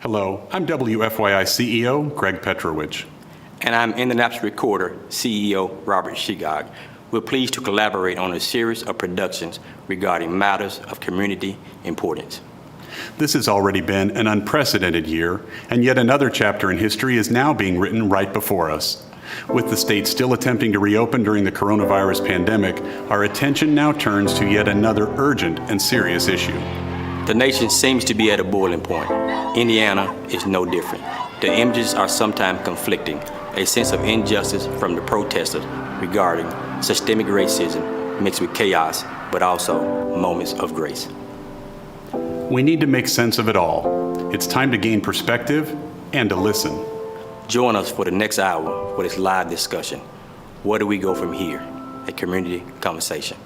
Hello, I'm WFYI CEO Greg Petrovich. And I'm Indianapolis Recorder CEO Robert Shigog. We're pleased to collaborate on a series of productions regarding matters of community importance. This has already been an unprecedented year, and yet another chapter in history is now being written right before us. With the state still attempting to reopen during the coronavirus pandemic, our attention now turns to yet another urgent and serious issue. The nation seems to be at a boiling point. Indiana is no different. The images are sometimes conflicting, a sense of injustice from the protesters regarding systemic racism mixed with chaos, but also moments of grace. We need to make sense of it all. It's time to gain perspective and to listen. Join us for the next hour for this live discussion. Where do we go from here? A community conversation.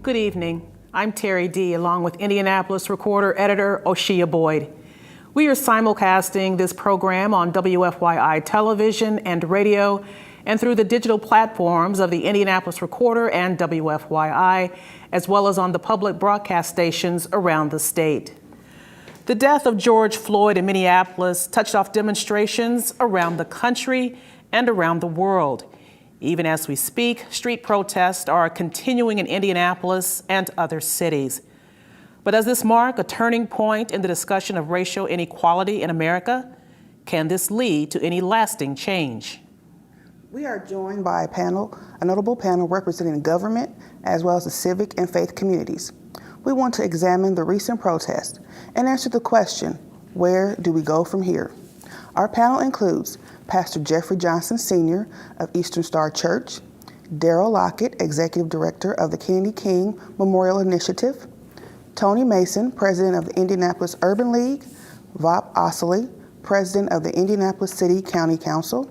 Good evening. I'm Terry D. along with Indianapolis Recorder Editor Oshia Boyd. We are simulcasting this program on WFYI television and radio and through the digital platforms of the Indianapolis Recorder and WFYI, as well as on the public broadcast stations around the state. The death of George Floyd in Minneapolis touched off demonstrations around the country and around the world. Even as we speak, street protests are continuing in Indianapolis and other cities. But does this mark a turning point in the discussion of racial inequality in America? Can this lead to any lasting change? We are joined by a notable panel representing government as well as the civic and faith communities. We want to examine the recent protests and answer the question, where do we go from here? Our panel includes Pastor Jeffrey Johnson Sr. of Eastern Star Church, Darryl Lockett, Executive Director of the Kennedy King Memorial Initiative, Tony Mason, President of the Indianapolis Urban League, Vop Osili, President of the Indianapolis City County Council,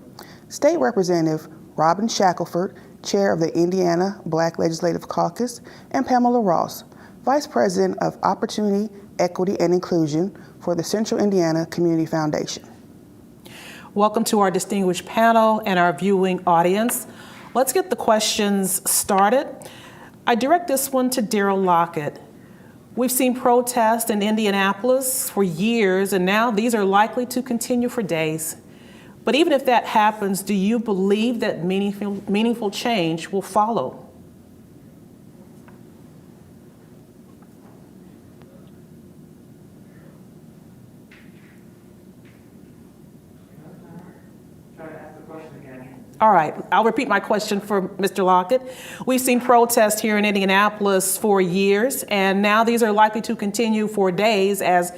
State Representative Robin Shackleford, Chair of the Indiana Black Legislative Caucus, and Pamela Ross, Vice President of Opportunity, Equity, and Inclusion for the Central Indiana Community Foundation. Welcome to our distinguished panel and our viewing audience. Let's get the questions started. I direct this one to Darryl Lockett. We've seen protests in Indianapolis for years, and now these are likely to continue for days. But even if that happens, do you believe that meaningful change will follow? All right, I'll repeat my question for Mr. Lockett. We've seen protests here in Indianapolis for years, and now these are likely to continue for days, as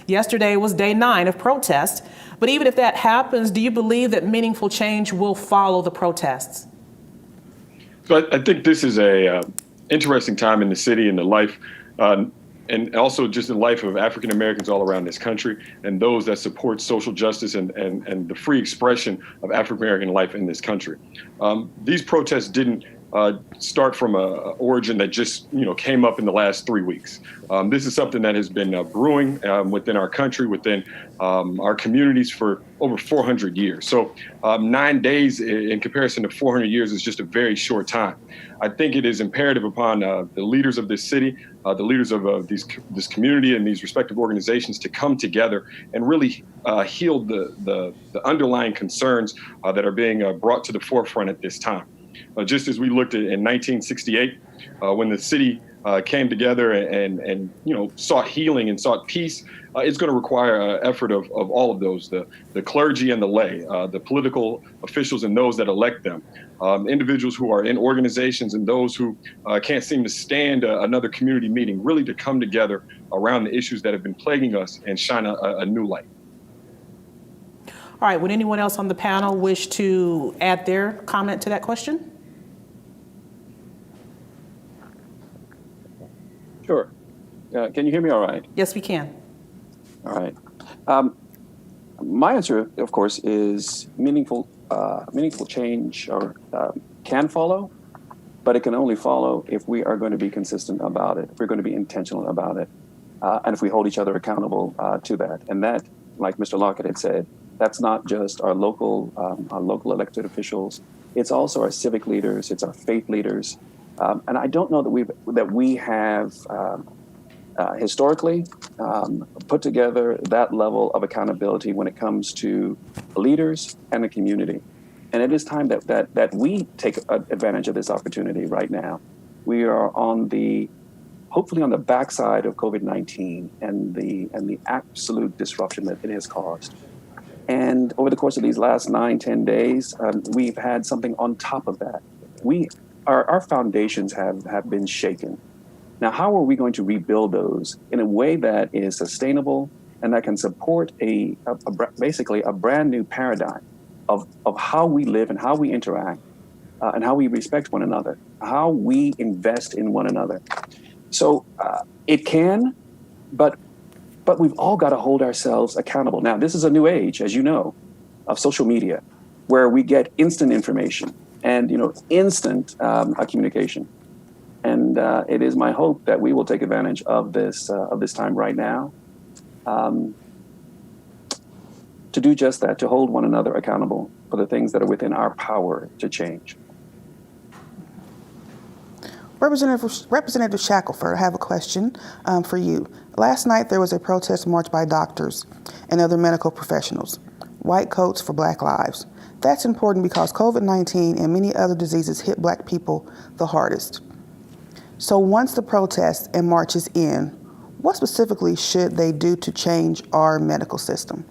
yesterday was day 9 of protests. But even if that happens, do you believe that meaningful change will follow the protests? So I think this is a interesting time in the city and the life, and also just the life of African Americans all around this country and those that support social justice and the free expression of African American life in this country. These protests didn't start from a origin that just came up in the last 3 weeks. This is something that has been brewing within our country, within our communities for over 400 years. So 9 days in comparison to 400 years is just a very short time. I think it is imperative upon the leaders of this city, the leaders of this community and these respective organizations to come together and really heal the underlying concerns that are being brought to the forefront at this time. Just as we looked at in 1968, when the city came together and sought healing and sought peace, it's going to require an effort of all of those, the clergy and the lay, the political officials and those that elect them, individuals who are in organizations and those who can't seem to stand another community meeting, really to come together around the issues that have been plaguing us and shine a new light. All right, would anyone else on the panel wish to add their comment to that question? Sure. Can you hear me all right? Yes, we can. All right. My answer, of course, is meaningful change can follow, but it can only follow if we are going to be consistent about it, if we're going to be intentional about it, and if we hold each other accountable to that. And that, like Mr. Lockett had said, that's not just our local elected officials. It's also our civic leaders. It's our faith leaders. And I don't know that we have historically put together that level of accountability when it comes to leaders and the community. And it is time that we take advantage of this opportunity right now. We are hopefully on the backside of COVID-19 and the absolute disruption that it has caused. And over the course of these last 9-10 days, we've had something on top of that. Our foundations have been shaken. Now, how are we going to rebuild those in a way that is sustainable and that can support basically a brand new paradigm of how we live and how we interact and how we respect one another, how we invest in one another? So it can, but we've all got to hold ourselves accountable. Now, this is a new age, as you know, of social media, where we get instant information and instant communication. And it is my hope that we will take advantage of this time right now to do just that, to hold one another accountable for the things that are within our power to change. Representative Shackleford, I have a question for you. Last night there was a protest march by doctors and other medical professionals, white coats for Black lives. That's important because COVID-19 and many other diseases hit Black people the hardest. So once the protest and march is in, what specifically should they do to change our medical system?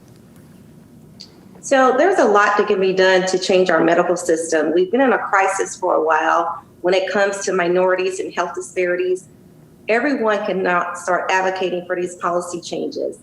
So there's a lot that can be done to change our medical system. We've been in a crisis for a while when it comes to minorities and health disparities. Everyone can now start advocating for these policy changes.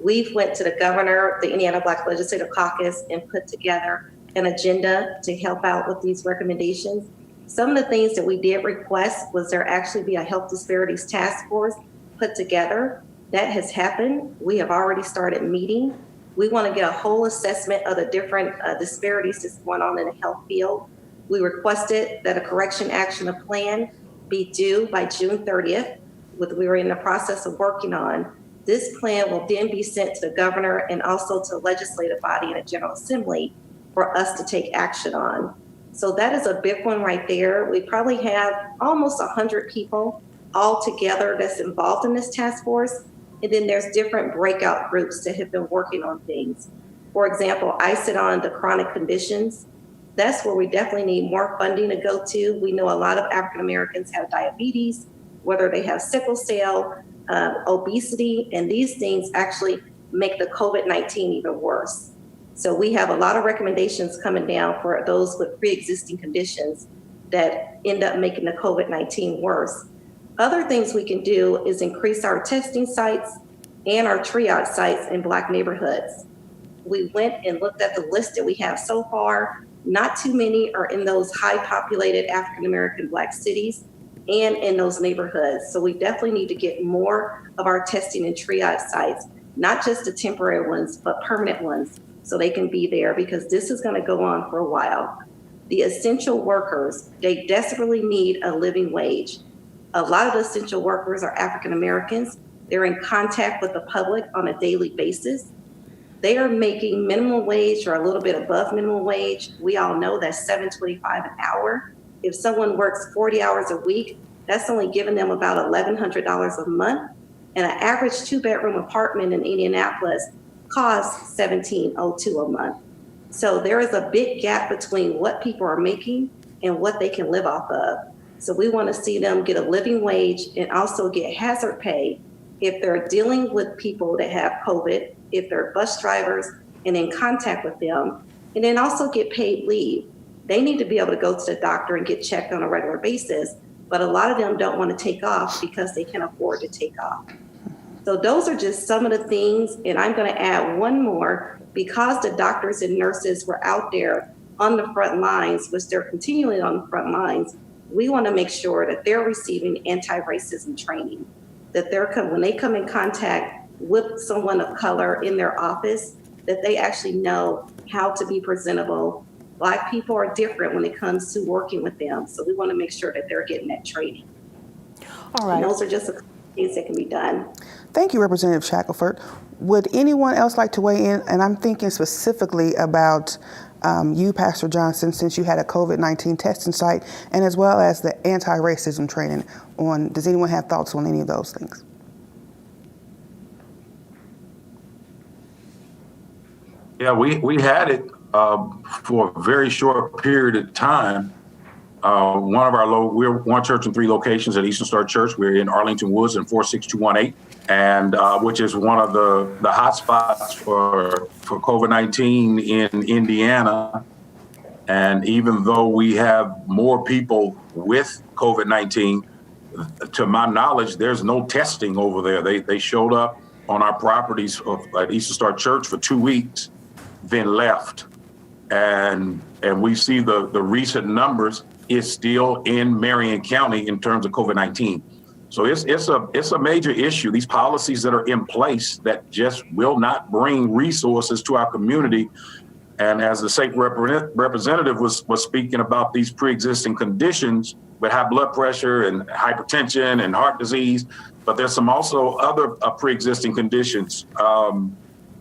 We've went to the governor, the Indiana Black Legislative Caucus, and put together an agenda to help out with these recommendations. Some of the things that we did request was there actually be a health disparities task force put together. That has happened. We have already started meeting. We want to get a whole assessment of the different disparities that's going on in the health field. We requested that a correction action plan be due by June 30th, which we were in the process of working on. This plan will then be sent to the governor and also to the legislative body and the General Assembly for us to take action on. So that is a big one right there. We probably have almost 100 people all together that's involved in this task force. And then there's different breakout groups that have been working on things. For example, I sit on the chronic conditions. That's where we definitely need more funding to go to. We know a lot of African Americans have diabetes, whether they have sickle cell, obesity, and these things actually make the COVID-19 even worse. So we have a lot of recommendations coming down for those with pre-existing conditions that end up making the COVID-19 worse. Other things we can do is increase our testing sites and our triage sites in Black neighborhoods. We went and looked at the list that we have so far. Not too many are in those high populated African American Black cities and in those neighborhoods. So we definitely need to get more of our testing and triage sites, not just the temporary ones, but permanent ones, so they can be there, because this is going to go on for a while. The essential workers, they desperately need a living wage. A lot of the essential workers are African Americans. They're in contact with the public on a daily basis. They are making minimum wage or a little bit above minimum wage. We all know that's $7.25 an hour. If someone works 40 hours a week, that's only giving them about $1,100 a month. And an average 2-bedroom apartment in Indianapolis costs $1,702 a month. So there is a big gap between what people are making and what they can live off of. So we want to see them get a living wage and also get hazard pay if they're dealing with people that have COVID, if they're bus drivers and in contact with them, and then also get paid leave. They need to be able to go to the doctor and get checked on a regular basis, but a lot of them don't want to take off because they can't afford to take off. So those are just some of the things, and I'm going to add one more. Because the doctors and nurses were out there on the front lines, which they're continually on the front lines, we want to make sure that they're receiving anti-racism training, that when they come in contact with someone of color in their office, that they actually know how to be presentable. Black people are different when it comes to working with them, so we want to make sure that they're getting that training. All right. And those are just a couple of things that can be done. Thank you, Representative Shackleford. Would anyone else like to weigh in? And I'm thinking specifically about you, Pastor Johnson, since you had a COVID-19 testing site, and as well as the anti-racism training. Does anyone have thoughts on any of those things? Yeah, we had it for a very short period of time. We're one church in 3 locations at Eastern Star Church. We're in Arlington Woods and 46218, and which is one of the hot spots for COVID-19 in Indiana. And even though we have more people with COVID-19, to my knowledge, there's no testing over there. They showed up on our properties at Eastern Star Church for 2 weeks, then left. And we see the recent numbers is still in Marion County in terms of COVID-19. So it's a major issue. These policies that are in place that just will not bring resources to our community. And as the state representative was speaking about these pre-existing conditions with high blood pressure and hypertension and heart disease, but there's some also other pre-existing conditions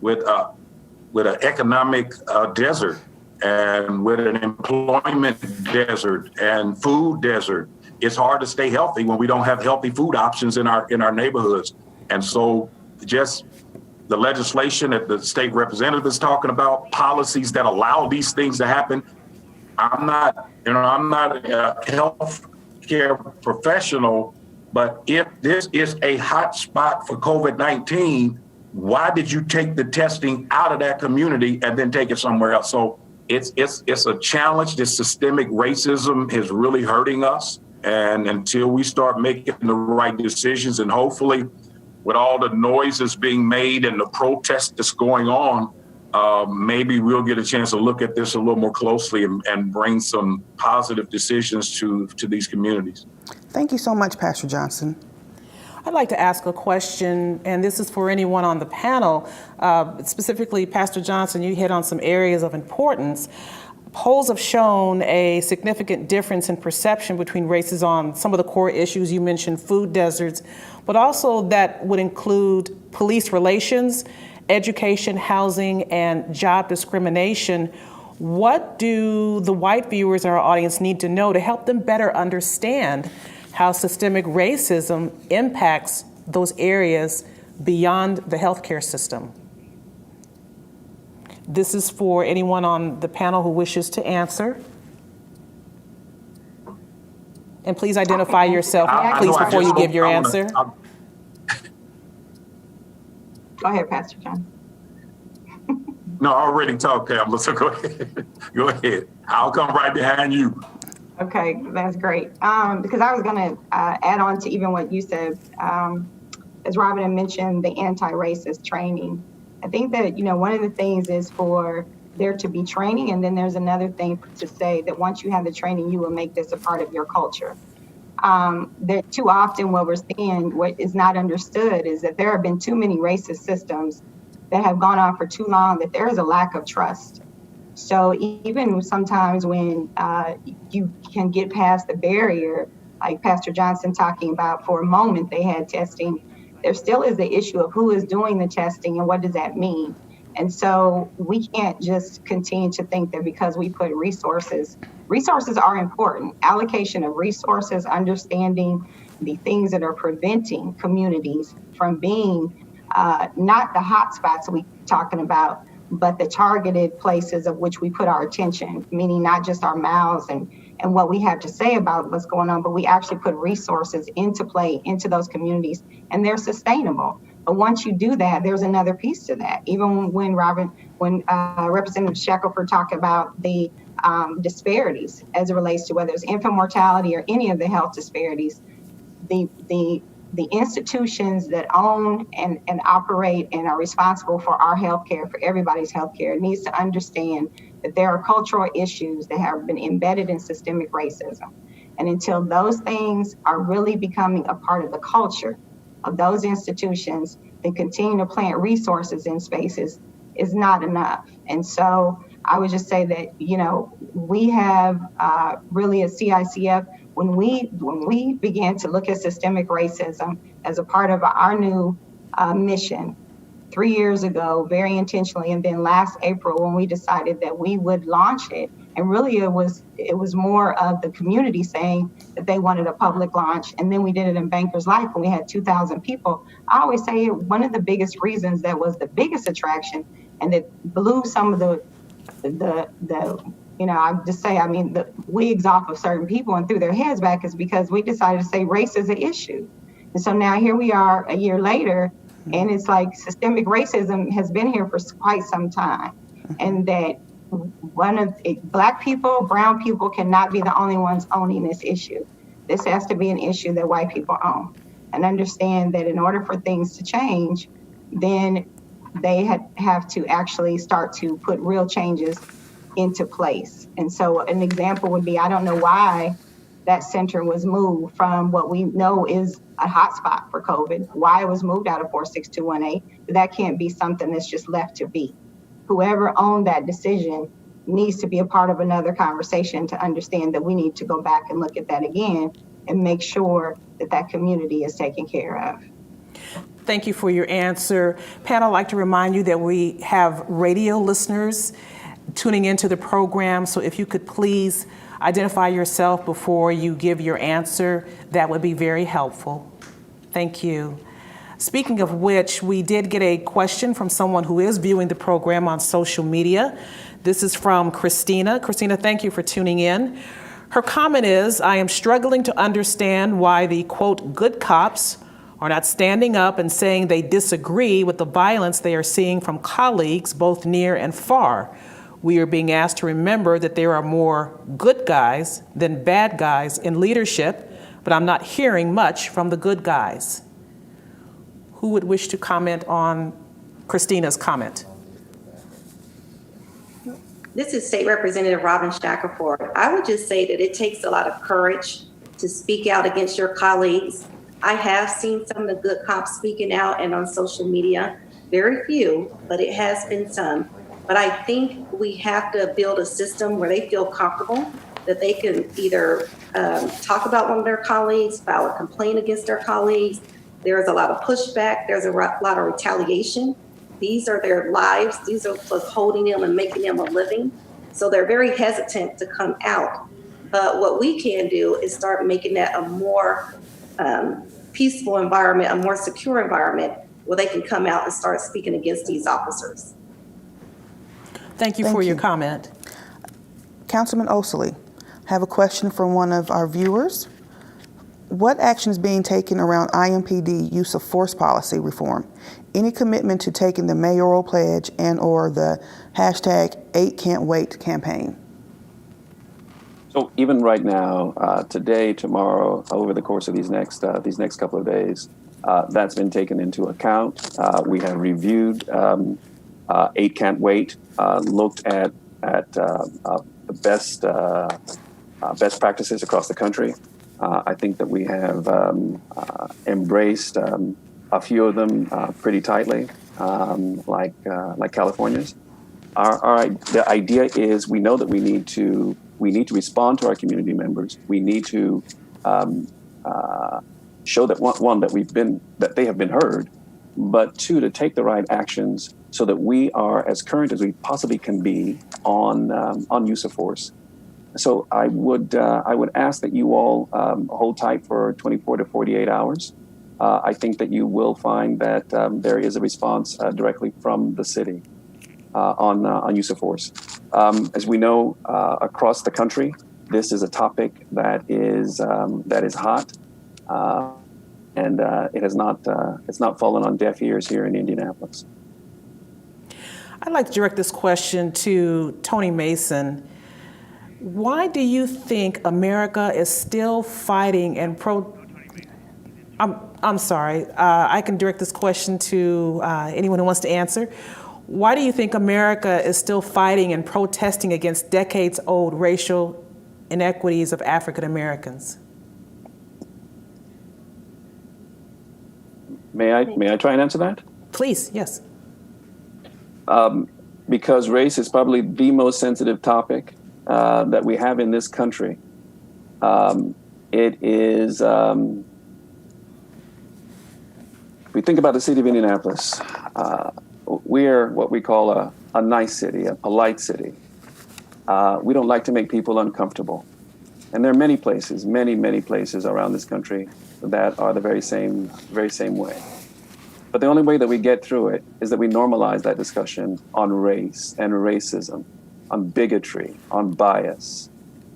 with an economic desert, and with an employment desert and food desert. It's hard to stay healthy when we don't have healthy food options in our neighborhoods. And so just the legislation that the state representative is talking about, policies that allow these things to happen. I'm not a health care professional, but if this is a hot spot for COVID-19, why did you take the testing out of that community and then take it somewhere else? So it's a challenge. This systemic racism is really hurting us. And until we start making the right decisions, and hopefully with all the noises being made and the protest that's going on, maybe we'll get a chance to look at this a little more closely and bring some positive decisions to these communities. Thank you so much, Pastor Johnson. I'd like to ask a question, and this is for anyone on the panel. Specifically, Pastor Johnson, you hit on some areas of importance. Polls have shown a significant difference in perception between races on some of the core issues. You mentioned food deserts, but also that would include police relations, education, housing, and job discrimination. What do the white viewers in our audience need to know to help them better understand how systemic racism impacts those areas beyond the healthcare system? This is for anyone on the panel who wishes to answer. And please identify yourself, please, before you give your answer. Go ahead, Pastor John. No, I already talked, Pamela, so go ahead. Go ahead. I'll come right behind you. Okay, that's great. Because I was going to add on to even what you said, as Robin had mentioned, the anti-racist training. I think that, one of the things is for there to be training, and then there's another thing to say that once you have the training, you will make this a part of your culture. That too often what we're seeing, what is not understood, is that there have been too many racist systems that have gone on for too long, that there is a lack of trust. So even sometimes when you can get past the barrier, like Pastor Johnson talking about, for a moment they had testing, there still is the issue of who is doing the testing and what does that mean? And so we can't just continue to think that because we put resources are important. Allocation of resources, understanding the things that are preventing communities from being not the hot spots we're talking about, but the targeted places of which we put our attention, meaning not just our mouths and what we have to say about what's going on, but we actually put resources into play into those communities, and they're sustainable. But once you do that, there's another piece to that. Even when Representative Shackleford talked about the disparities as it relates to whether it's infant mortality or any of the health disparities, the institutions that own and operate and are responsible for our healthcare, for everybody's healthcare, needs to understand that there are cultural issues that have been embedded in systemic racism. And until those things are really becoming a part of the culture of those institutions, then continue to plant resources in spaces is not enough. And so I would just say that, we have really a CICF, when we began to look at systemic racism as a part of our new mission 3 years ago, very intentionally, and then last April when we decided that we would launch it, And really it was more of the community saying that they wanted a public launch. And then we did it in Bankers Life when we had 2,000 people. I always say one of the biggest reasons that was the biggest attraction and that blew some of the I just say, I mean, the wigs off of certain people and threw their heads back is because we decided to say race is an issue. And so now here we are a year later, and it's like systemic racism has been here for quite some time. And that Black people, brown people cannot be the only ones owning this issue. This has to be an issue that white people own, and understand that in order for things to change, then they have to actually start to put real changes into place. And so an example would be, I don't know why that center was moved from what we know is a hotspot for COVID, why it was moved out of 46218, but that can't be something that's just left to be. Whoever owned that decision needs to be a part of another conversation to understand that we need to go back and look at that again and make sure that that community is taken care of. Thank you for your answer. Panel, I'd like to remind you that we have radio listeners tuning into the program, so if you could please identify yourself before you give your answer, that would be very helpful. Thank you. Speaking of which, we did get a question from someone who is viewing the program on social media. This is from Christina. Christina, thank you for tuning in. Her comment is, I am struggling to understand why the, quote, good cops are not standing up and saying they disagree with the violence they are seeing from colleagues both near and far. We are being asked to remember that there are more good guys than bad guys in leadership, but I'm not hearing much from the good guys. Who would wish to comment on Christina's comment? This is State Representative Robin Shackleford. I would just say that it takes a lot of courage to speak out against your colleagues. I have seen some of the good cops speaking out and on social media, very few, but it has been some. But I think we have to build a system where they feel comfortable that they can either talk about one of their colleagues, file a complaint against their colleagues. There's a lot of pushback. There's a lot of retaliation. These are their lives. These are what's holding them and making them a living. So they're very hesitant to come out. But what we can do is start making that a more peaceful environment, a more secure environment where they can come out and start speaking against these officers. Thank you for your comment. Councilman Osili, I have a question from one of our viewers. What action is being taken around IMPD use of force policy reform? Any commitment to taking the mayoral pledge and or the #8can'twait campaign? So even right now, today, tomorrow, over the course of these next couple of days, that's been taken into account. We have reviewed 8 Can't Wait, looked at the best practices across the country. I think that we have embraced a few of them pretty tightly, like California's. The idea is we know that we need to respond to our community members. We need to show that one that they have been heard, but two, to take the right actions so that we are as current as we possibly can be on use of force. So I would ask that you all hold tight for 24 to 48 hours. I think that you will find that there is a response directly from the city on use of force. As we know, across the country, this is a topic that is hot, and it's not fallen on deaf ears here in Indianapolis. I'd like to direct this question to Tony Mason. Why do you think America is still fighting and I'm sorry, I can direct this question to anyone who wants to answer. Why do you think America is still fighting and protesting against decades-old racial inequities of African Americans? May I try and answer that? Please, yes. Because race is probably the most sensitive topic that we have in this country. It is, if we think about the city of Indianapolis, we're what we call a nice city, a polite city. We don't like to make people uncomfortable. And there are many places, many places around this country that are the very same way. But the only way that we get through it is that we normalize that discussion on race and racism, on bigotry, on bias,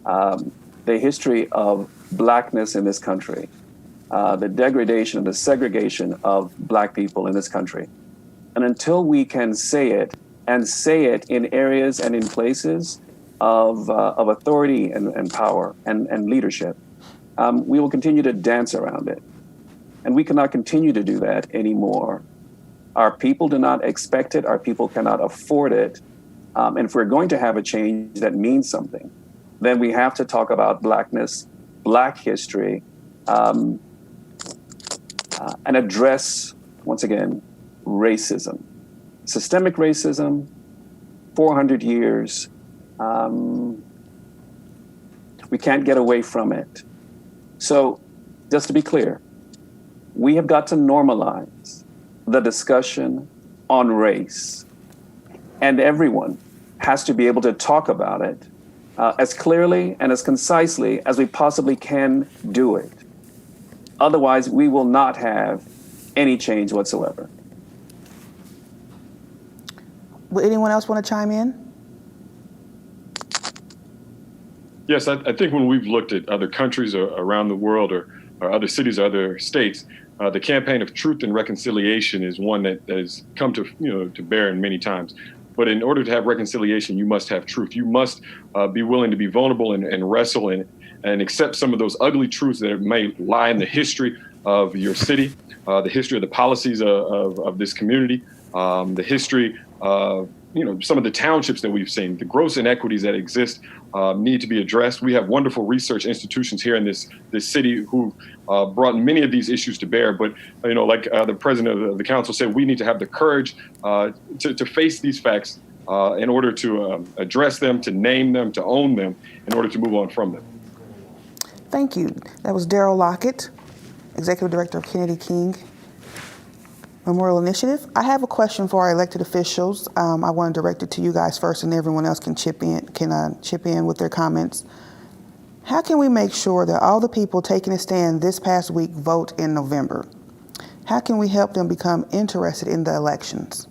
the history of blackness in this country, the degradation, the segregation of black people in this country. And until we can say it, and say it in areas and in places of authority and power and leadership, we will continue to dance around it. And we cannot continue to do that anymore. Our people do not expect it. Our people cannot afford it. And if we're going to have a change that means something, then we have to talk about blackness, black history, and address, once again, racism. Systemic racism, 400 years, we can't get away from it. So just to be clear, we have got to normalize the discussion on race, and everyone has to be able to talk about it as clearly and as concisely as we possibly can do it. Otherwise, we will not have any change whatsoever. Would anyone else want to chime in? Yes, I think when we've looked at other countries or around the world or other cities or other states, the campaign of truth and reconciliation is one that has come to bear in many times. But in order to have reconciliation, you must have truth. You must be willing to be vulnerable and wrestle and accept some of those ugly truths that may lie in the history of your city, the history of the policies of this community, the history of some of the townships that we've seen. The gross inequities that exist need to be addressed. We have wonderful research institutions here in this city who brought many of these issues to bear. But like the president of the council said, we need to have the courage to face these facts in order to address them, to name them, to own them, in order to move on from them. Thank you. That was Darryl Lockett, Executive Director of Kennedy King Memorial Initiative. I have a question for our elected officials. I want to direct it to you guys first, and everyone else can chip in with their comments. How can we make sure that all the people taking a stand this past week vote in November? How can we help them become interested in the elections?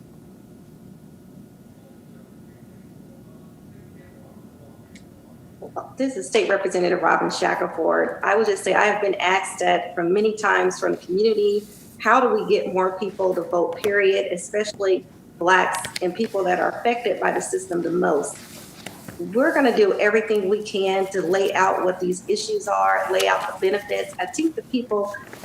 This is State Representative Robin Shackleford. I would just say I have been asked that from many times from the community, how do we get more people to vote, period, especially Blacks and people that are affected by the system the most? We're going to do everything we can to lay out what these issues are, lay out the benefits. I think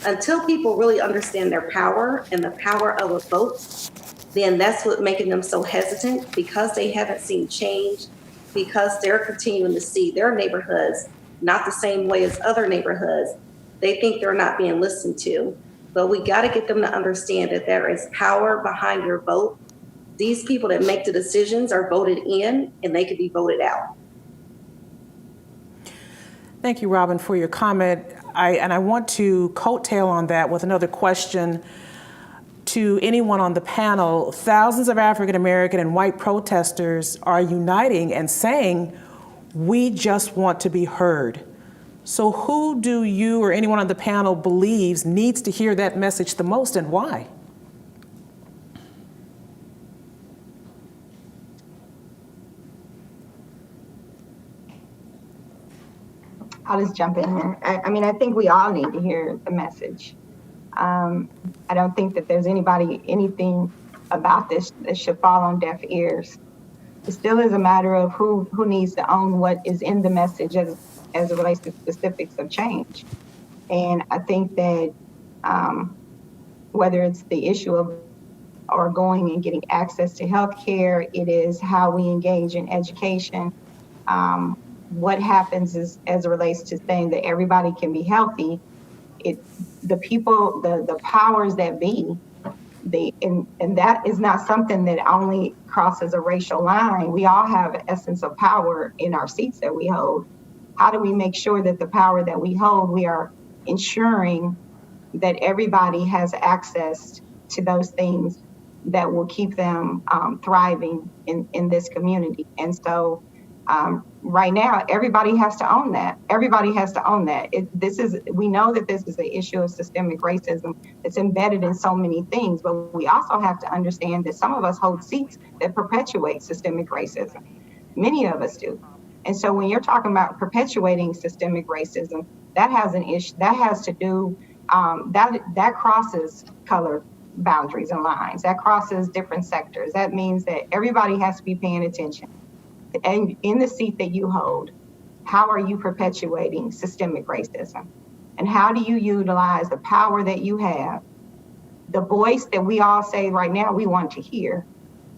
until people really understand their power and the power of a vote, then that's what's making them so hesitant, because they haven't seen change, because they're continuing to see their neighborhoods not the same way as other neighborhoods. They think they're not being listened to. But we got to get them to understand that there is power behind your vote. These people that make the decisions are voted in, and they could be voted out. Thank you, Robin, for your comment. I want to coattail on that with another question to anyone on the panel. Thousands of African American and white protesters are uniting and saying, we just want to be heard. So who do you or anyone on the panel believes needs to hear that message the most, and why? I'll just jump in here. I think we all need to hear the message. I don't think that there's anything about this that should fall on deaf ears. It still is a matter of who needs to own what is in the message as it relates to specifics of change. And I think that whether it's the issue of or going and getting access to health care, it is how we engage in education. What happens is, as it relates to saying that everybody can be healthy, the people, the powers that be, and that is not something that only crosses a racial line. We all have an essence of power in our seats that we hold. How do we make sure that the power that we hold, we are ensuring that everybody has access to those things that will keep them thriving in this community? And so Right now, everybody has to own that. Everybody has to own that. We know that this is an issue of systemic racism. It's embedded in so many things, but we also have to understand that some of us hold seats that perpetuate systemic racism. Many of us do. And so when you're talking about perpetuating systemic racism, that has an issue, that has to do, that crosses color boundaries and lines, that crosses different sectors. That means that everybody has to be paying attention. And in the seat that you hold, how are you perpetuating systemic racism? And how do you utilize the power that you have, the voice that we all say right now we want to hear?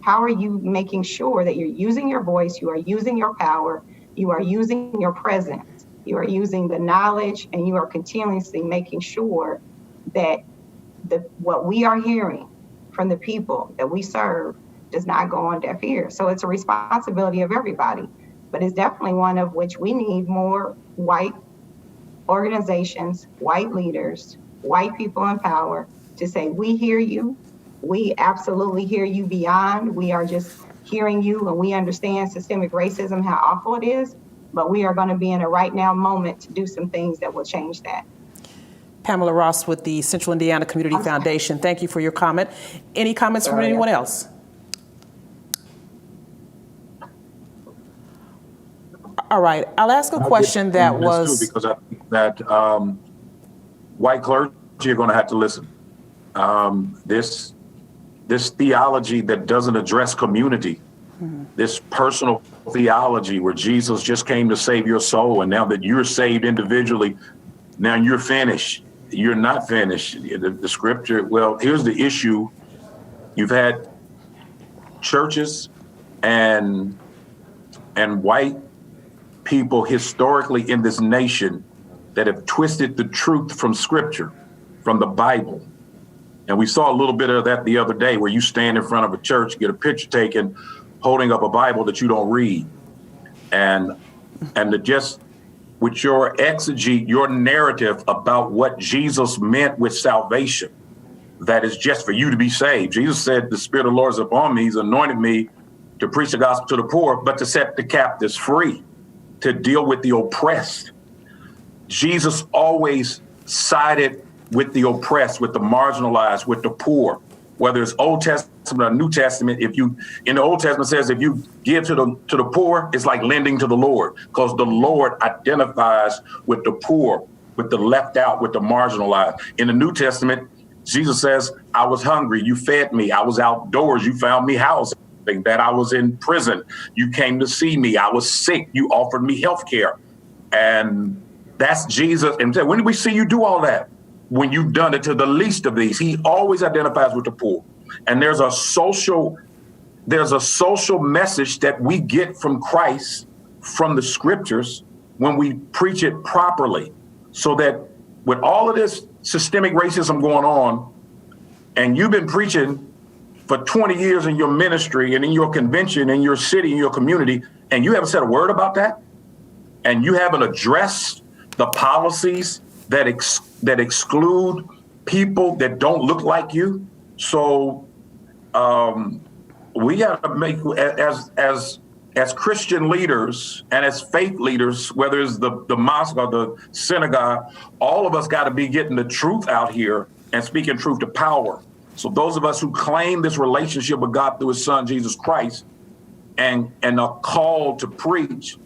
How are you making sure that you're using your voice, you are using your power, you are using your presence, you are using the knowledge, and you are continuously making sure that what we are hearing from the people that we serve does not go on deaf ears. So it's a responsibility of everybody, but it's definitely one of which we need more white organizations, white leaders, white people in power to say, we hear you. We absolutely hear you beyond. We are just hearing you, and we understand systemic racism, how awful it is, but we are going to be in a right now moment to do some things that will change that. Pamela Ross with the Central Indiana Community Foundation. Thank you for your comment. Any comments from anyone else? All right, I'll ask a question that was... Because I think that white clergy are going to have to listen. This theology that doesn't address community, this personal theology where Jesus just came to save your soul, and now that you're saved individually, now you're finished. You're not finished. The scripture, well, here's the issue. You've had churches and white people historically in this nation that have twisted the truth from scripture, from the Bible. And we saw a little bit of that the other day where you stand in front of a church, get a picture taken, holding up a Bible that you don't read. And just with your exegete, your narrative about what Jesus meant with salvation, that is just for you to be saved. Jesus said, the Spirit of the Lord is upon me. He's anointed me to preach the gospel to the poor, but to set the captives free, to deal with the oppressed. Jesus always sided with the oppressed, with the marginalized, with the poor, whether it's Old Testament or New Testament. If you, in the Old Testament says, if you give to the poor, it's like lending to the Lord, because the Lord identifies with the poor, with the left out, with the marginalized. In the New Testament, Jesus says, I was hungry, you fed me. I was outdoors, you found me housing. That I was in prison, you came to see me. I was sick, you offered me health care. And that's Jesus. And when did we see you do all that? When you've done it to the least of these. He always identifies with the poor. And there's a social message that we get from Christ, from the scriptures, when we preach it properly. So that with all of this systemic racism going on, and you've been preaching for 20 years in your ministry and in your convention, in your city, in your community, and you haven't said a word about that, and you haven't addressed the policies that exclude people that don't look like you. So we got to make, as Christian leaders and as faith leaders, whether it's the mosque or the synagogue, all of us got to be getting the truth out here and speaking truth to power. So those of us who claim this relationship with God through his son, Jesus Christ, and are called to preach,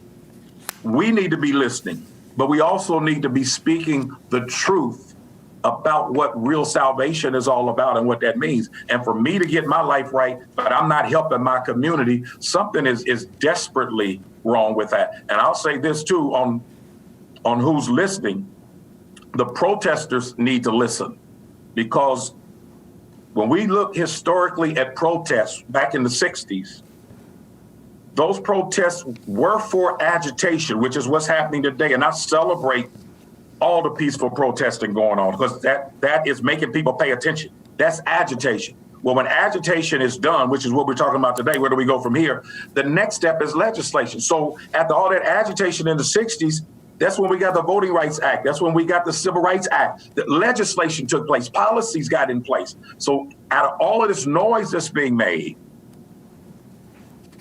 we need to be listening, but we also need to be speaking the truth about what real salvation is all about and what that means. And for me to get my life right, but I'm not helping my community, something is desperately wrong with that. And I'll say this too, on who's listening, the protesters need to listen, because when we look historically at protests back in the 60s, those protests were for agitation, which is what's happening today. And I celebrate all the peaceful protesting going on, because that is making people pay attention. That's agitation. Well, when agitation is done, which is what we're talking about today, where do we go from here? The next step is legislation. So after all that agitation in the 60s, that's when we got the Voting Rights Act. That's when we got the Civil Rights Act. The legislation took place. Policies got in place. So out of all of this noise that's being made,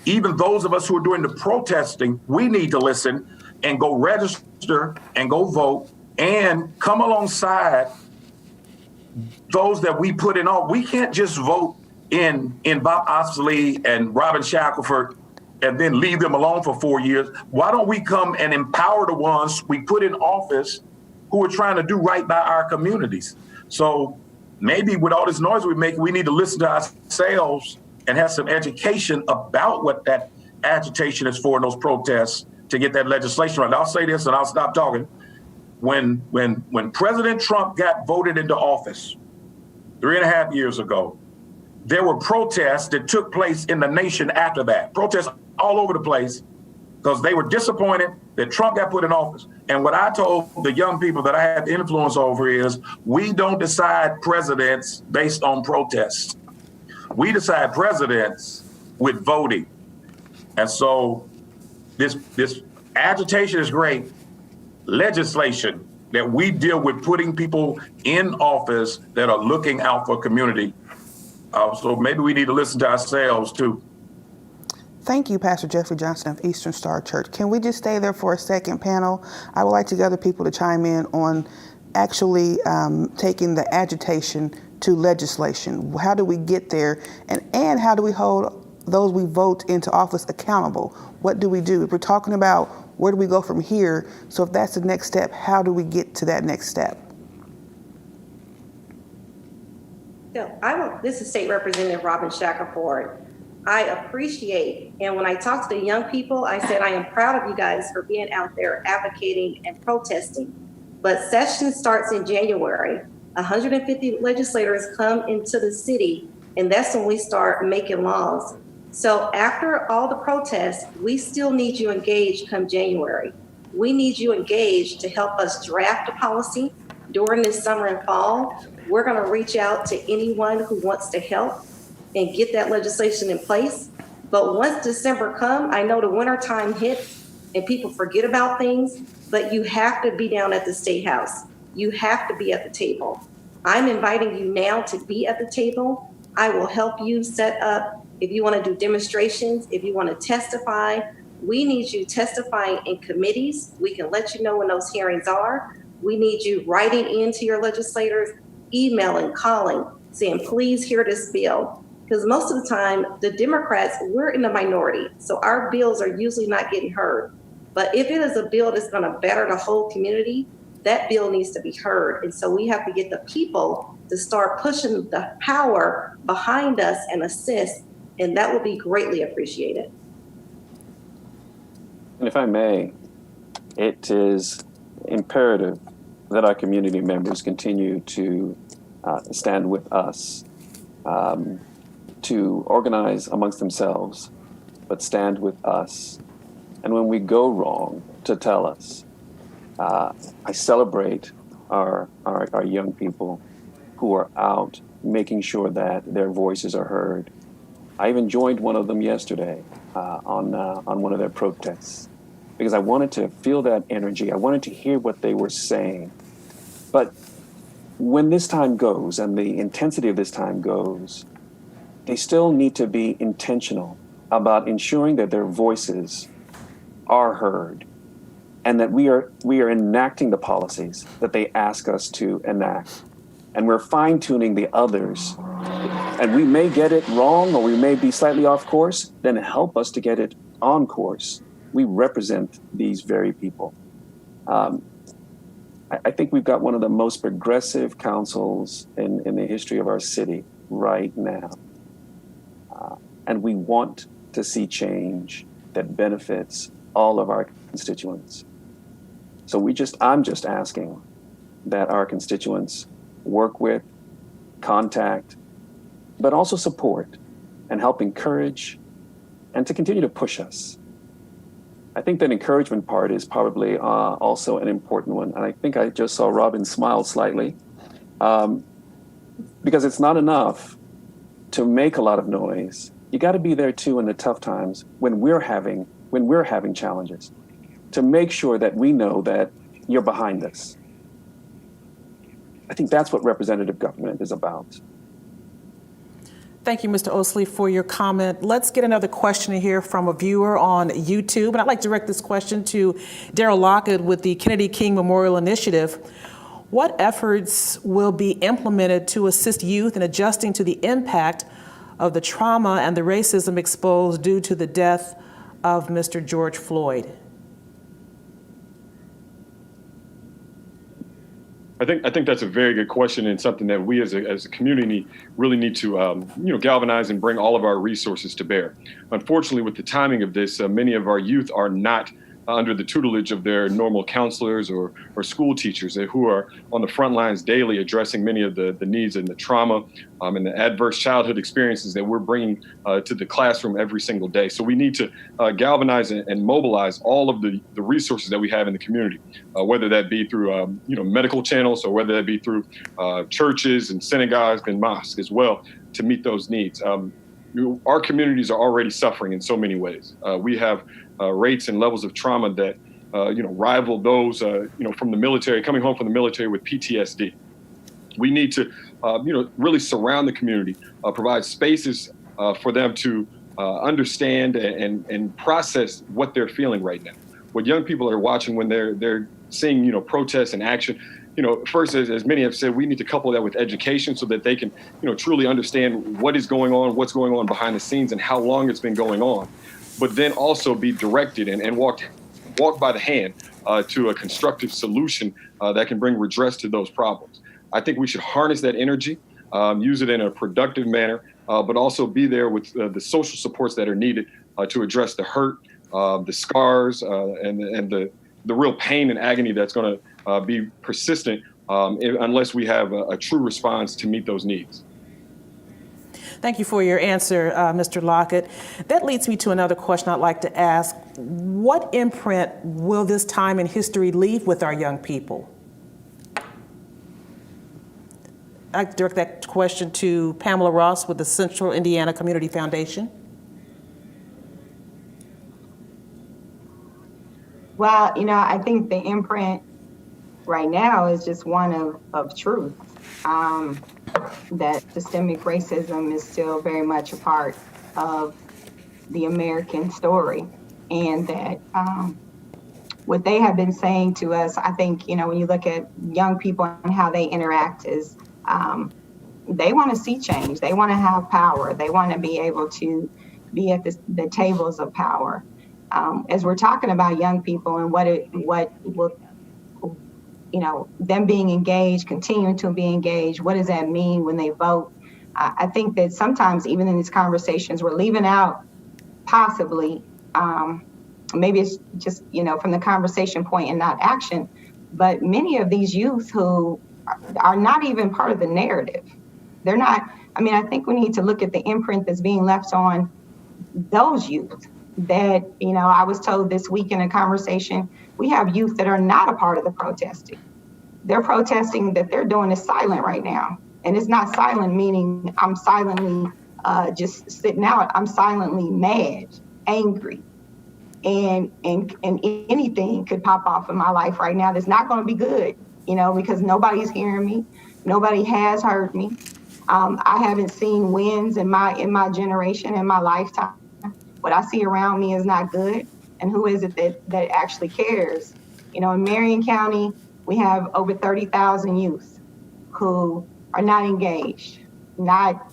even those of us who are doing the protesting, we need to listen and go register and go vote and come alongside those that we put in on. We can't just vote in Bob Osili and Robin Shackleford and then leave them alone for 4 years. Why don't we come and empower the ones we put in office who are trying to do right by our communities? So maybe with all this noise we make, we need to listen to ourselves and have some education about what that agitation is for in those protests to get that legislation right. I'll say this and I'll stop talking. When President Trump got voted into office 3.5 years ago, there were protests that took place in the nation after that. Protests all over the place because they were disappointed that Trump got put in office. And what I told the young people that I have influence over is we don't decide presidents based on protests. We decide presidents with voting. And so this agitation is great. Legislation that we deal with putting people in office that are looking out for community. So maybe we need to listen to ourselves too. Thank you, Pastor Jeffrey Johnson of Eastern Star Church. Can we just stay there for a second, panel? I would like to get other people to chime in on actually taking the agitation to legislation. How do we get there? And how do we hold those we vote into office accountable? What do we do? If we're talking about where do we go from here, so if that's the next step, how do we get to that next step? So this is State Representative Robin Shackleford. I appreciate, and when I talk to the young people, I said, I am proud of you guys for being out there advocating and protesting. But session starts in January. 150 legislators come into the city, and that's when we start making laws. So after all the protests, we still need you engaged come January. We need you engaged to help us draft a policy during this summer and fall. We're going to reach out to anyone who wants to help and get that legislation in place. But once December comes, I know the winter time hits and people forget about things, but you have to be down at the State House. You have to be at the table. I'm inviting you now to be at the table. I will help you set up, if you want to do demonstrations, if you want to testify. We need you testifying in committees. We can let you know when those hearings are. We need you writing into your legislators, emailing, calling, saying, please hear this bill. Because most of the time, the Democrats, we're in the minority. So our bills are usually not getting heard. But if it is a bill that's going to better the whole community, that bill needs to be heard. And so we have to get the people to start pushing the power behind us and assist. And that will be greatly appreciated. And if I may, it is imperative that our community members continue to stand with us, to organize amongst themselves, but stand with us. And when we go wrong, to tell us. I celebrate our young people who are out making sure that their voices are heard. I even joined one of them yesterday on one of their protests because I wanted to feel that energy. I wanted to hear what they were saying. But when this time goes and the intensity of this time goes, they still need to be intentional about ensuring that their voices are heard and that we are enacting the policies that they ask us to enact. And we're fine-tuning the others. And we may get it wrong or we may be slightly off course, then help us to get it on course. We represent these very people. I think we've got one of the most progressive councils in the history of our city right now. And we want to see change that benefits all of our constituents. So I'm just asking that our constituents work with, contact, but also support and help encourage and to continue to push us. I think that encouragement part is probably also an important one. And I think I just saw Robin smile slightly because it's not enough to make a lot of noise. You got to be there too in the tough times when we're having challenges to make sure that we know that you're behind us. I think that's what representative government is about. Thank you, Mr. Osili, for your comment. Let's get another question here from a viewer on YouTube. And I'd like to direct this question to Darryl Lockett with the Kennedy King Memorial Initiative. What efforts will be implemented to assist youth in adjusting to the impact of the trauma and the racism exposed due to the death of Mr. George Floyd? I think that's a very good question, and something that we as a community really need to galvanize and bring all of our resources to bear. Unfortunately, with the timing of this, many of our youth are not under the tutelage of their normal counselors or school teachers who are on the front lines daily addressing many of the needs and the trauma and the adverse childhood experiences that we're bringing to the classroom every single day. So we need to galvanize and mobilize all of the resources that we have in the community, whether that be through medical channels or whether that be through churches and synagogues and mosques as well, to meet those needs. Our communities are already suffering in so many ways. We have rates and levels of trauma that rival those from the military, coming home from the military with PTSD. We need to really surround the community, provide spaces for them to understand and process what they're feeling right now. What young people are watching when they're seeing protests and action. First, as many have said, we need to couple that with education so that they can truly understand what is going on, what's going on behind the scenes, and how long it's been going on. But then also be directed and walk by the hand to a constructive solution that can bring redress to those problems. I think we should harness that energy, use it in a productive manner, but also be there with the social supports that are needed to address the hurt, the scars, and the real pain and agony that's going to be persistent unless we have a true response to meet those needs. Thank you for your answer, Mr. Lockett. That leads me to another question I'd like to ask. What imprint will this time in history leave with our young people? I'd like to direct that question to Pamela Ross with the Central Indiana Community Foundation. Well, I think the imprint right now is just one of truth. That systemic racism is still very much a part of the American story, and that what they have been saying to us, I think, when you look at young people and how they interact, is they want to see change. They want to have power. They want to be able to be at the tables of power. As we're talking about young people and what will them being engaged, continuing to be engaged, what does that mean when they vote? I think that sometimes even in these conversations, we're leaving out possibly, maybe it's just, from the conversation point and not action, but many of these youth who are not even part of the narrative. They're not, I think we need to look at the imprint that's being left on those youth that, I was told this week in a conversation, we have youth that are not a part of the protesting. They're protesting that they're doing is silent right now. And it's not silent meaning I'm silently just sitting out. I'm silently mad, angry. And anything could pop off in my life right now that's not going to be good, because nobody's hearing me. Nobody has heard me. I haven't seen wins in my generation, in my lifetime. What I see around me is not good. And who is it that actually cares? In Marion County, we have over 30,000 youth who are not engaged, not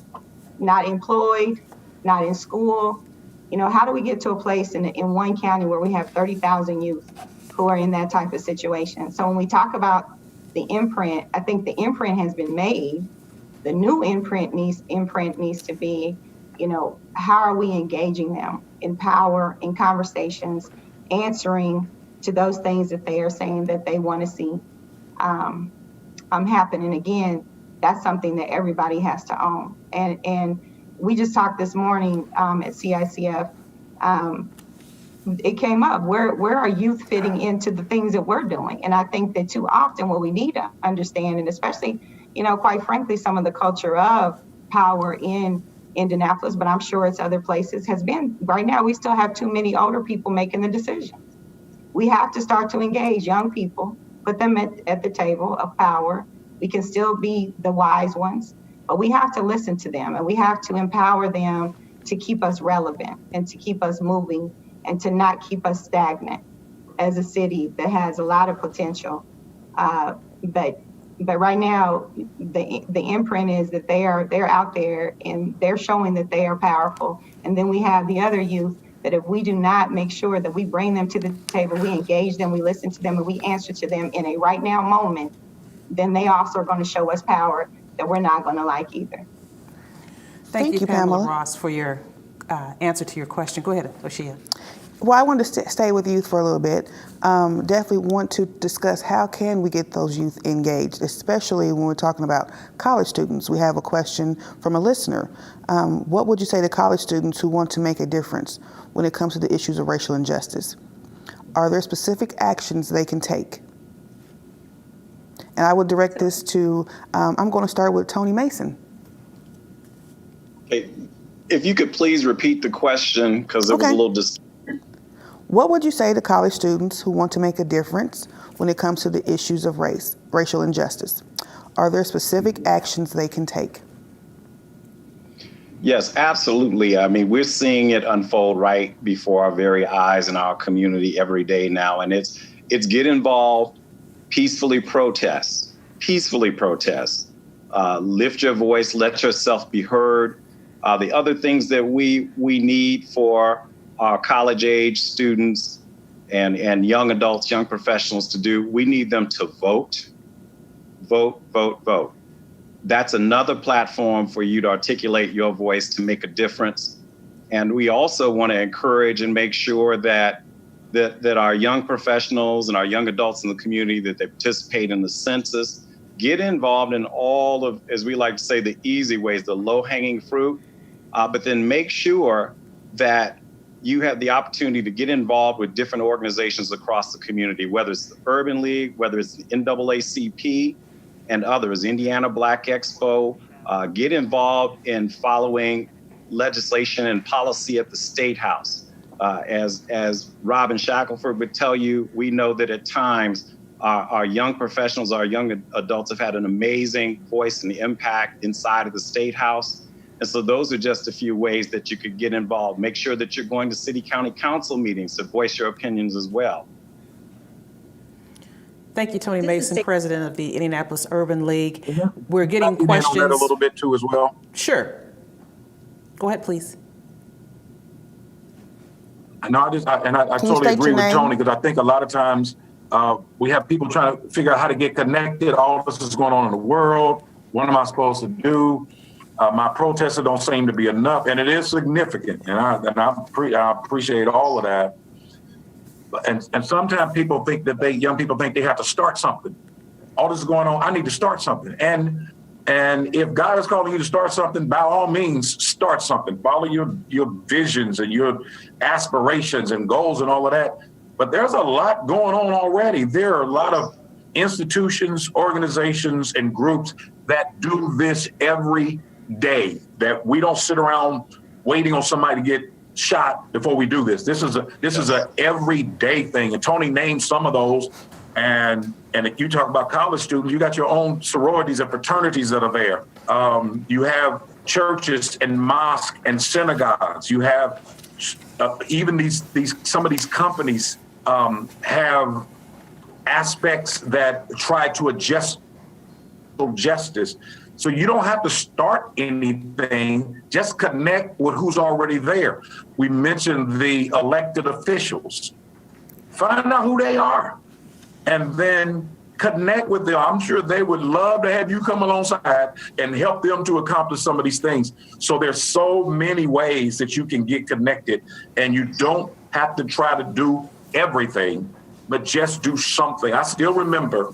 employed, not in school. How do we get to a place in one county where we have 30,000 youth who are in that type of situation? So when we talk about the imprint, I think the imprint has been made. The new imprint needs to be, how are we engaging them in power, in conversations, answering to those things that they are saying that they want to see happen. And again, that's something that everybody has to own. And we just talked this morning at CICF. It came up, where are youth fitting into the things that we're doing? And I think that too often what we need to understand, and especially, quite frankly, some of the culture of power in Indianapolis, but I'm sure it's other places, has been, right now we still have too many older people making the decisions. We have to start to engage young people, put them at the table of power. We can still be the wise ones. but we have to listen to them and we have to empower them to keep us relevant and to keep us moving and to not keep us stagnant as a city that has a lot of potential. But right now, the imprint is that they're out there and they're showing that they are powerful. And then we have the other youth that if we do not make sure that we bring them to the table, we engage them, we listen to them, and we answer to them in a right now moment, then they also are going to show us power that we're not going to like either. Thank you, Pamela Ross, for your answer to your question. Go ahead, Oshia. Well, I wanted to stay with youth for a little bit. Definitely want to discuss how can we get those youth engaged, especially when we're talking about college students. We have a question from a listener. What would you say to college students who want to make a difference when it comes to the issues of racial injustice? Are there specific actions they can take? And I would direct this to, I'm going to start with Tony Mason. Hey, if you could please repeat the question, because it was a little What would you say to college students who want to make a difference when it comes to the issues of racial injustice? Are there specific actions they can take? Yes, absolutely. I mean, we're seeing it unfold right before our very eyes in our community every day now. And it's get involved, peacefully protest, lift your voice, let yourself be heard. The other things that we need for our college age students and young adults, young professionals to do, we need them to vote. That's another platform for you to articulate your voice to make a difference. And we also want to encourage and make sure that our young professionals and our young adults in the community, that they participate in the census, get involved in all of, as we like to say, the easy ways, the low-hanging fruit, but then make sure that you have the opportunity to get involved with different organizations across the community, whether it's the Urban League, whether it's the NAACP and others, Indiana Black Expo. Get involved in following legislation and policy at the State House. As Robin Shackleford would tell you, we know that at times our young professionals, our young adults have had an amazing voice and impact inside of the State House. And so those are just a few ways that you could get involved. Make sure that you're going to city county council meetings to voice your opinions as well. Thank you, Tony Mason, president of the Indianapolis Urban League. Mm-hmm. We're getting questions. That a little bit too as well. Sure. Go ahead, please. No, I totally agree with Tony, because I think a lot of times we have people trying to figure out how to get connected. All this is going on in the world. What am I supposed to do? My protester don't seem to be enough, and it is significant, and I appreciate all of that. And sometimes people think that young people think they have to start something. All this is going on, I need to start something. And if God is calling you to start something, by all means, start something. Follow your visions and your aspirations and goals and all of that. But there's a lot going on already. There are a lot of institutions, organizations, and groups that do this every day, that we don't sit around waiting on somebody to get shot before we do this. This is a everyday thing. And Tony named some of those. And if you talk about college students, you got your own sororities and fraternities that are there. You have churches and mosques and synagogues. You have even some of these companies have aspects that try to adjust justice. So you don't have to start anything, just connect with who's already there. We mentioned the elected officials. Find out who they are and then connect with them. I'm sure they would love to have you come alongside and help them to accomplish some of these things. So there's so many ways that you can get connected, and you don't have to try to do everything, but just do something. I still remember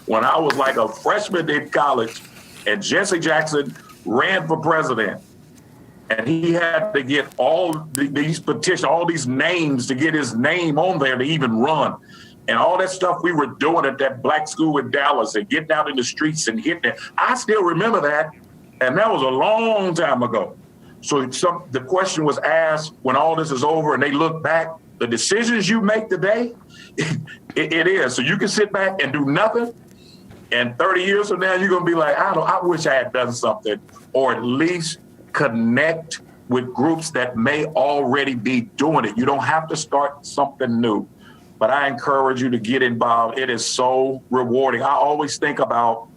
when I was like a freshman in college, and Jesse Jackson ran for president, and he had to get all these petitions, all these names to get his name on there to even run. And all that stuff we were doing at that black school in Dallas and getting out in the streets and hitting it. I still remember that, and that was a long time ago. So the question was asked, when all this is over and they look back, the decisions you make today, it is. So you can sit back and do nothing, And 30 years from now, you're going to be like, I wish I had done something, or at least connect with groups that may already be doing it. You don't have to start something new, but I encourage you to get involved. It is so rewarding. I always think about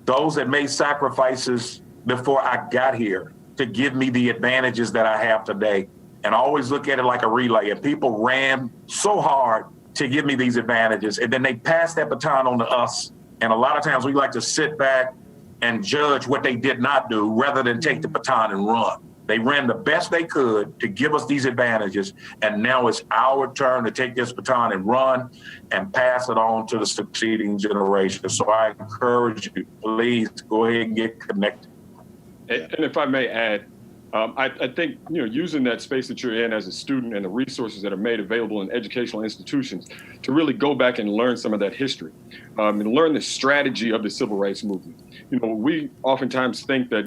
those that made sacrifices before I got here to give me the advantages that I have today. And I always look at it like a relay. And people ran so hard to give me these advantages, and then they passed that baton on to us. And a lot of times we like to sit back and judge what they did not do rather than take the baton and run. They ran the best they could to give us these advantages, and now it's our turn to take this baton and run and pass it on to the succeeding generation. So I encourage you, please go ahead and get connected. And if I may add, I think, using that space that you're in as a student and the resources that are made available in educational institutions to really go back and learn some of that history and learn the strategy of the civil rights movement. We oftentimes think that,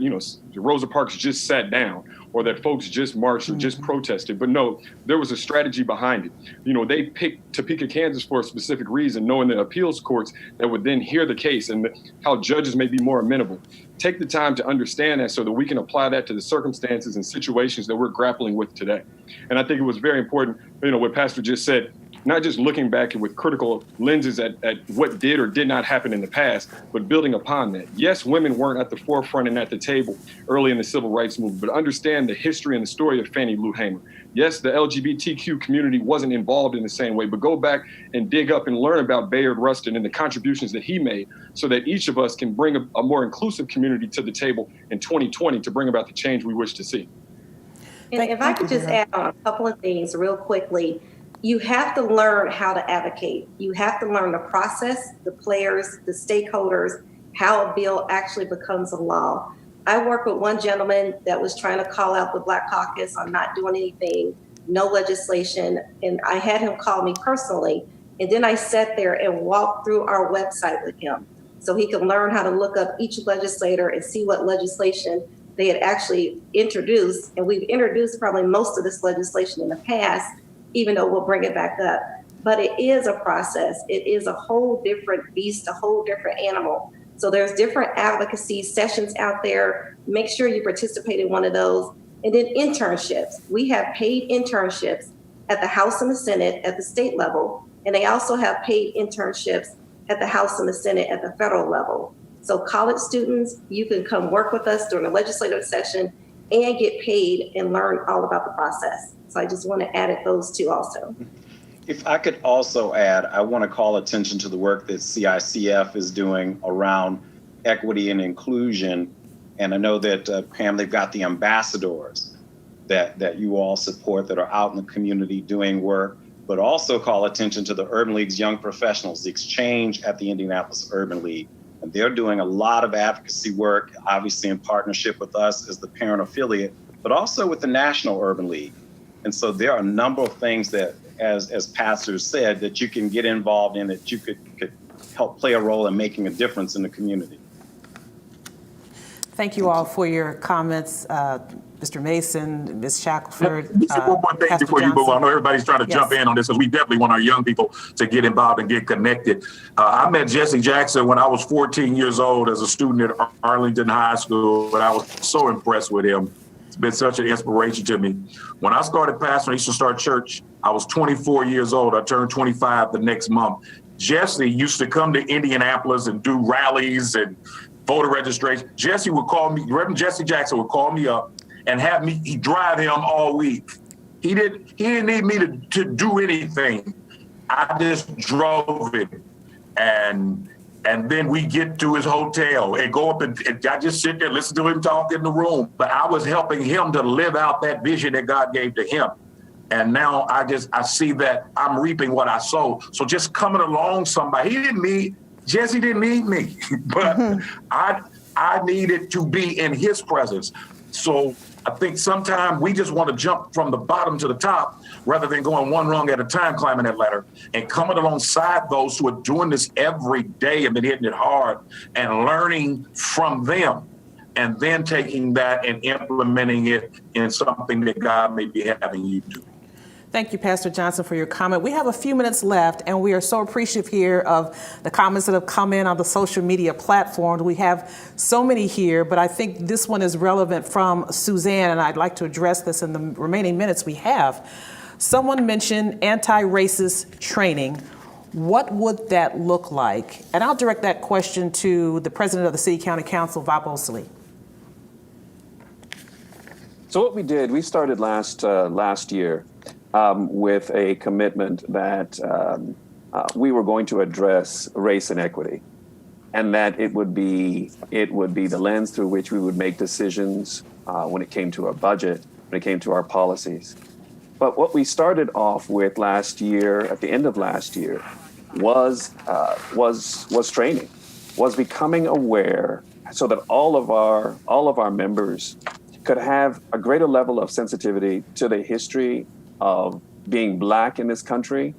Rosa Parks just sat down, or that folks just marched or just protested. But no, there was a strategy behind it. They picked Topeka, Kansas for a specific reason, knowing the appeals courts that would then hear the case and how judges may be more amenable. Take the time to understand that so that we can apply that to the circumstances and situations that we're grappling with today. And I think it was very important, what Pastor just said, not just looking back with critical lenses at what did or did not happen in the past, but building upon that. Yes, women weren't at the forefront and at the table early in the civil rights movement, but understand the history and the story of Fannie Lou Hamer. Yes, the LGBTQ community wasn't involved in the same way, but go back and dig up and learn about Bayard Rustin and the contributions that he made so that each of us can bring a more inclusive community to the table in 2020 to bring about the change we wish to see. And if I could just add on a couple of things real quickly. You have to learn how to advocate. You have to learn the process, the players, the stakeholders, how a bill actually becomes a law. I worked with one gentleman that was trying to call out the Black Caucus on not doing anything, no legislation, and I had him call me personally. And then I sat there and walked through our website with him so he could learn how to look up each legislator and see what legislation they had actually introduced. And we've introduced probably most of this legislation in the past, even though we'll bring it back up. But it is a process. It is a whole different beast, a whole different animal. So there's different advocacy sessions out there. Make sure you participate in one of those. And then internships. We have paid internships at the House and the Senate at the state level. And they also have paid internships at the House and the Senate at the federal level. So college students, you can come work with us during the legislative session and get paid and learn all about the process. So I just want to add those two also. If I could also add, I want to call attention to the work that CICF is doing around equity and inclusion. And I know that, Pam, they've got the ambassadors that you all support that are out in the community doing work, but also call attention to the Urban League's Young Professionals, the exchange at the Indianapolis Urban League. And they're doing a lot of advocacy work, obviously in partnership with us as the parent affiliate, but also with the National Urban League. And so there are a number of things that, as pastors said, that you can get involved in, that you could help play a role in making a difference in the community. Thank you all for your comments, Mr. Mason, Ms. Shackleford. One more thing Pastor before you move on. I know everybody's trying to Yes. jump in on this because we definitely want our young people to get involved and get connected. I met Jesse Jackson when I was 14 years old as a student at Arlington High School, and I was so impressed with him. It's been such an inspiration to me. When I started pastoring Eastern Star Church, I was 24 years old. I turned 25 the next month. Jesse used to come to Indianapolis and do rallies and voter registration. Jesse would call me, Reverend Jesse Jackson would call me up and have me drive him all week. He didn't need me to do anything. I just drove him. And then we get to his hotel and go up and I just sit there, listen to him talk in the room. But I was helping him to live out that vision that God gave to him. And now I see that I'm reaping what I sow. So just coming along somebody, Jesse didn't need me, but I needed to be in his presence. So I think sometimes we just want to jump from the bottom to the top rather than going one rung at a time, climbing that ladder, and coming alongside those who are doing this every day and been hitting it hard and learning from them, and then taking that and implementing it in something that God may be having you do. Thank you, Pastor Johnson, for your comment. We have a few minutes left, and we are so appreciative here of the comments that have come in on the social media platforms. We have so many here, but I think this one is relevant from Suzanne, and I'd like to address this in the remaining minutes we have. Someone mentioned anti-racist training. What would that look like? And I'll direct that question to the president of the City County Council, Vop Osili. So what we did, we started last year with a commitment that we were going to address race and equity, and that it would be the lens through which we would make decisions when it came to our budget, when it came to our policies. But what we started off with last year, at the end of last year, was training, was becoming aware, so that all of our members could have a greater level of sensitivity to the history of being Black in this country,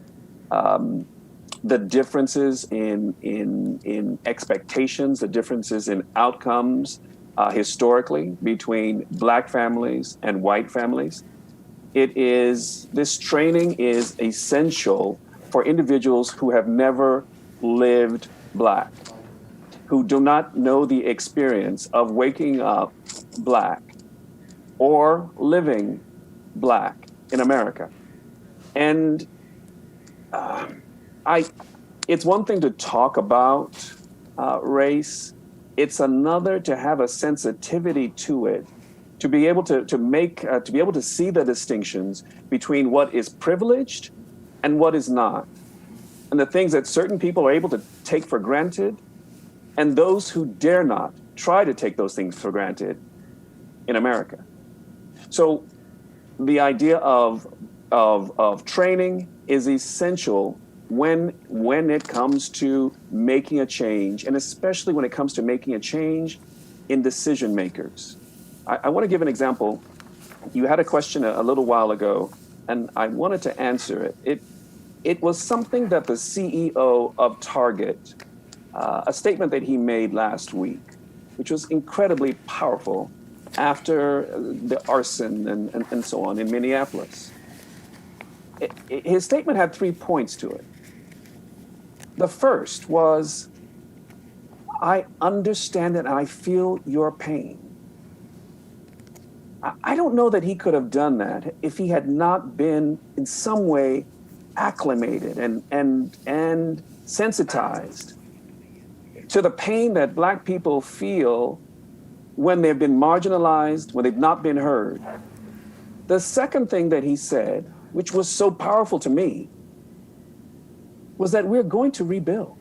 the differences in expectations, the differences in outcomes historically between Black families and white families. This training is essential for individuals who have never lived Black, who do not know the experience of waking up Black or living Black in America. And it's one thing to talk about race. It's another to have a sensitivity to it, to be able to see the distinctions between what is privileged and what is not, and the things that certain people are able to take for granted, and those who dare not try to take those things for granted in America. So the idea of training is essential when it comes to making a change, and especially when it comes to making a change in decision makers. I want to give an example. You had a question a little while ago, and I wanted to answer it. It was something that the CEO of Target, a statement that he made last week, which was incredibly powerful after the arson and so on in Minneapolis. His statement had 3 points to it. The first was, I understand and I feel your pain. I don't know that he could have done that if he had not been in some way acclimated and sensitized to the pain that Black people feel when they've been marginalized, when they've not been heard. The second thing that he said, which was so powerful to me, was that we're going to rebuild.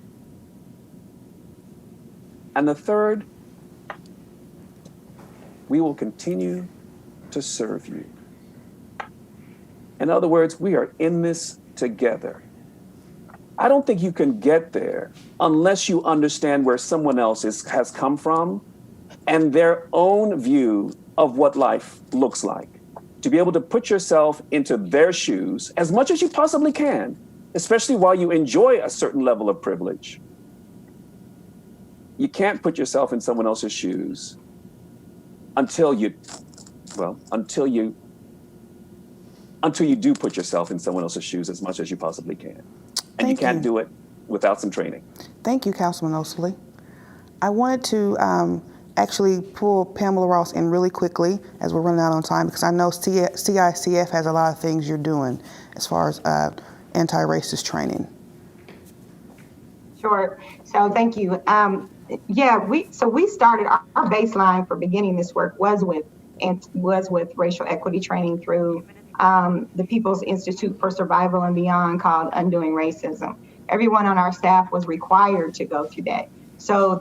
And the third, we will continue to serve you. In other words, we are in this together. I don't think you can get there unless you understand where someone else has come from and their own view of what life looks like. To be able to put yourself into their shoes as much as you possibly can, especially while you enjoy a certain level of privilege. You can't put yourself in someone else's shoes until you do put yourself in someone else's shoes as much as you possibly can. And you can't do it without some training. Thank you, Councilman Osili. I wanted to actually pull Pamela Ross in really quickly as we're running out on time, because I know CICF has a lot of things you're doing as far as anti-racist training. Sure. So thank you. We started our baseline for beginning this work was with racial equity training through the People's Institute for Survival and Beyond, called Undoing Racism. Everyone on our staff was required to go through that. So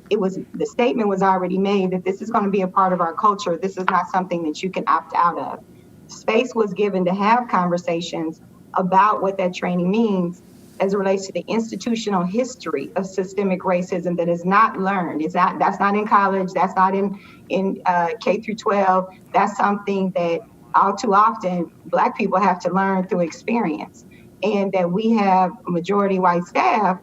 the statement was already made that this is going to be a part of our culture. This is not something that you can opt out of. Space was given to have conversations about what that training means as it relates to the institutional history of systemic racism that is not learned. That's not in college. That's not in K through 12. That's something that all too often Black people have to learn through experience, and that we have a majority white staff,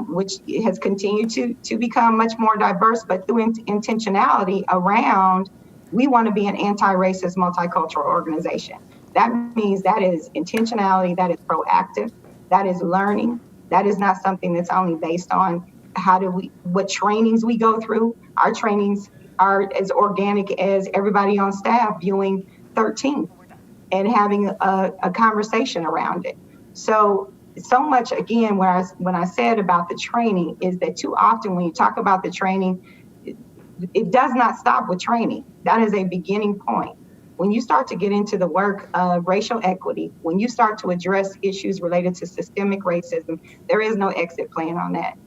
which has continued to become much more diverse, but through intentionality around, we want to be an anti-racist multicultural organization. That means that is intentionality, that is proactive, that is learning. That is not something that's only based on what trainings we go through. Our trainings are as organic as everybody on staff viewing 13th and having a conversation around it. So much, again, when I said about the training is that too often when you talk about the training, it does not stop with training. That is a beginning point. When you start to get into the work of racial equity, when you start to address issues related to systemic racism, there is no exit plan on that.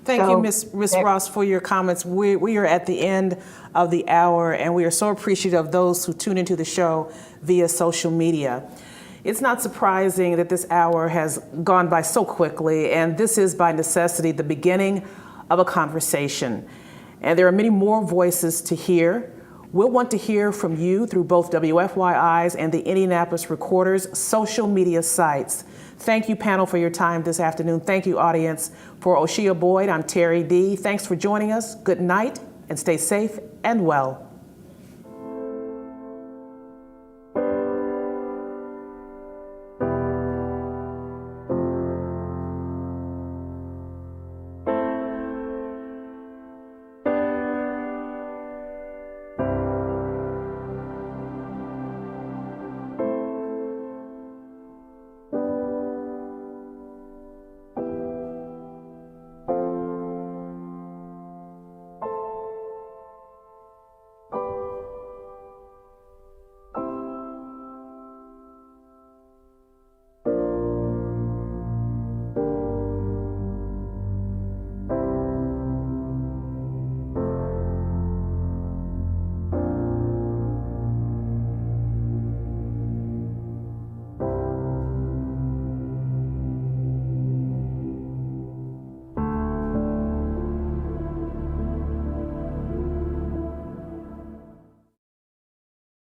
Thank you, Ms. Ross, for your comments. We are at the end of the hour, and we are so appreciative of those who tune into the show via social media. It's not surprising that this hour has gone by so quickly, and this is by necessity the beginning of a conversation. And there are many more voices to hear. We'll want to hear from you through both WFYI's and the Indianapolis Recorder's social media sites. Thank you, panel, for your time this afternoon. Thank you, audience. For Osili Boyd, I'm Terry D. Thanks for joining us. Good night, and stay safe and well.